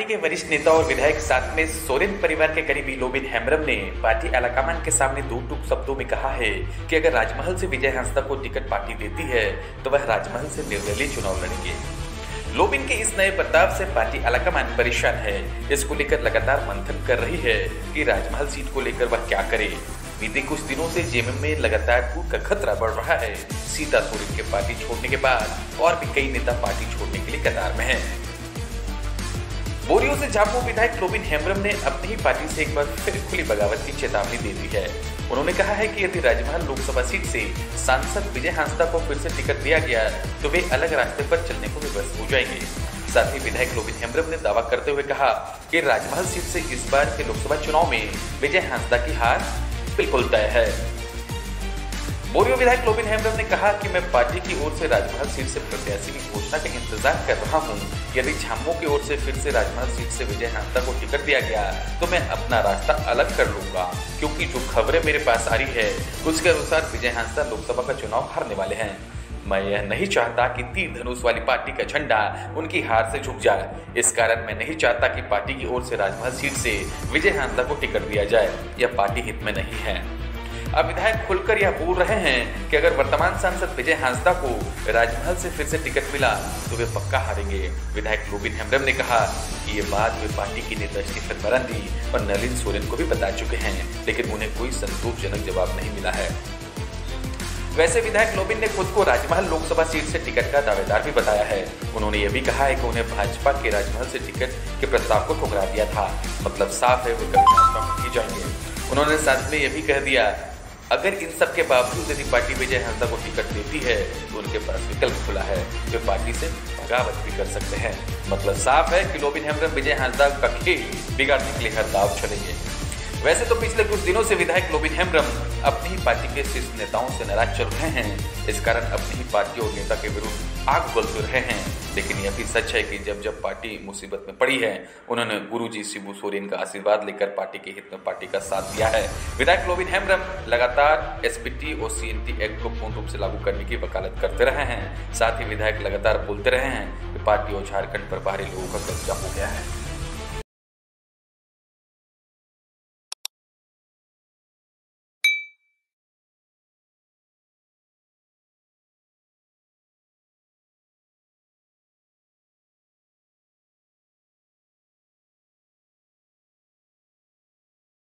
Party के वरिष्ठ नेता और विधायक साथ में सोरेन परिवार के करीबी लोबिन हेम्ब्रम ने पार्टी आलाकमान के सामने दो टूक शब्दों में कहा है कि अगर राजमहल से विजय हांसदा को टिकट पार्टी देती है तो वह राजमहल से निर्दलीय चुनाव लड़ेंगे। लोबिन के इस नए बर्ताव से पार्टी आलाकमान परेशान है। इसको लेकर लगातार मंथन कर रही है कि राजमहल सीट को लेकर वह क्या करे। बीते कुछ दिनों से जेएमएम में लगातार टूट का खतरा बढ़ रहा है। सीता सोरेन के पार्टी छोड़ने के बाद और भी कई नेता पार्टी छोड़ने के लिए कतार में हैं। बोरियो से झापू विधायक लोबिन हेम्ब्रम ने अपनी ही पार्टी से एक बार फिर खुली बगावत की चेतावनी दे दी है। उन्होंने कहा है कि यदि राजमहल लोकसभा सीट से सांसद विजय हांसदा को फिर से टिकट दिया गया तो वे अलग रास्ते पर चलने को विवश हो जाएंगे। साथ ही विधायक लोबिन हेम्ब्रम ने दावा करते हुए कहा कि राजमहल सीट से इस बार के लोकसभा चुनाव में विजय हांसदा की हार बिल्कुल तय है। बोरियो विधायक लोबिन हेम्ब्रम ने कहा कि मैं पार्टी की ओर से राजमहल सीट से प्रत्याशी की घोषणा का इंतजार कर रहा हूं। यदि झामुमो की ओर से फिर से राजमहल सीट से विजय हांसदा को टिकट दिया गया तो मैं अपना रास्ता अलग कर लूंगा, क्योंकि जो खबरें मेरे पास आ रही है उसके अनुसार विजय हांसदा लोकसभा का चुनाव हारने वाले हैं। मैं यह नहीं चाहता कि तीर धनुष वाली पार्टी का झंडा उनकी हार से झुक जाए। इस कारण मैं नहीं चाहता कि पार्टी की ओर से राजमहल सीट से विजय हांसदा को टिकट दिया जाए। यह पार्टी हित में नहीं है। अब विधायक खुलकर यह बोल रहे हैं कि अगर वर्तमान सांसद विजय हांसदा को राजमहल से फिर से टिकट मिला तो वे पक्का हारेंगे। विधायक लोबिन हेम्ब्रम ने कहा कि ये बात वे पार्टी के नेता स्टीफन मरांडी और नलिन सोरेन को भी बता चुके हैं, लेकिन उन्हें कोई संतोषजनक जवाब नहीं मिला है। वैसे विधायक लोबिन ने खुद को राजमहल लोकसभा सीट से टिकट का दावेदार भी बताया है। उन्होंने यह भी कहा है कि उन्हें भाजपा के राजमहल से टिकट के प्रस्ताव को ठुकरा दिया था। मतलब साफ है वे कभी भाजपा में नहीं जाएंगे। उन्होंने साथ में यह भी कह दिया अगर इन सब के बावजूद यदि पार्टी विजय हांसदा को टिकट देती है तो उनके पास विकल्प खुला है, वे पार्टी से बगावत भी कर सकते हैं। मतलब साफ है कि लोबिन हेम्ब्रम विजय हांसदा का खेल बिगाड़ने के लिए हर दाव चलेंगे। वैसे तो पिछले कुछ दिनों से विधायक लोबिन हेम्ब्रम अपनी ही पार्टी के शीर्ष नेताओं से नाराज चल रहे हैं। इस कारण अपनी ही पार्टी और नेता के विरुद्ध आग उगलते रहे हैं। लेकिन यह भी सच है कि जब पार्टी मुसीबत में पड़ी है उन्होंने गुरुजी शिबू सोरेन का आशीर्वाद लेकर पार्टी के हित में पार्टी का साथ दिया है। विधायक लोबिन हेम्ब्रम लगातार एसपीटी और सीएनटी एक्ट को पूर्ण रूप से लागू करने की वकालत करते रहे हैं। साथ ही विधायक लगातार बोलते रहे हैं कि पार्टी और झारखंड पर बाहरी लोगों का कब्जा हो गया है।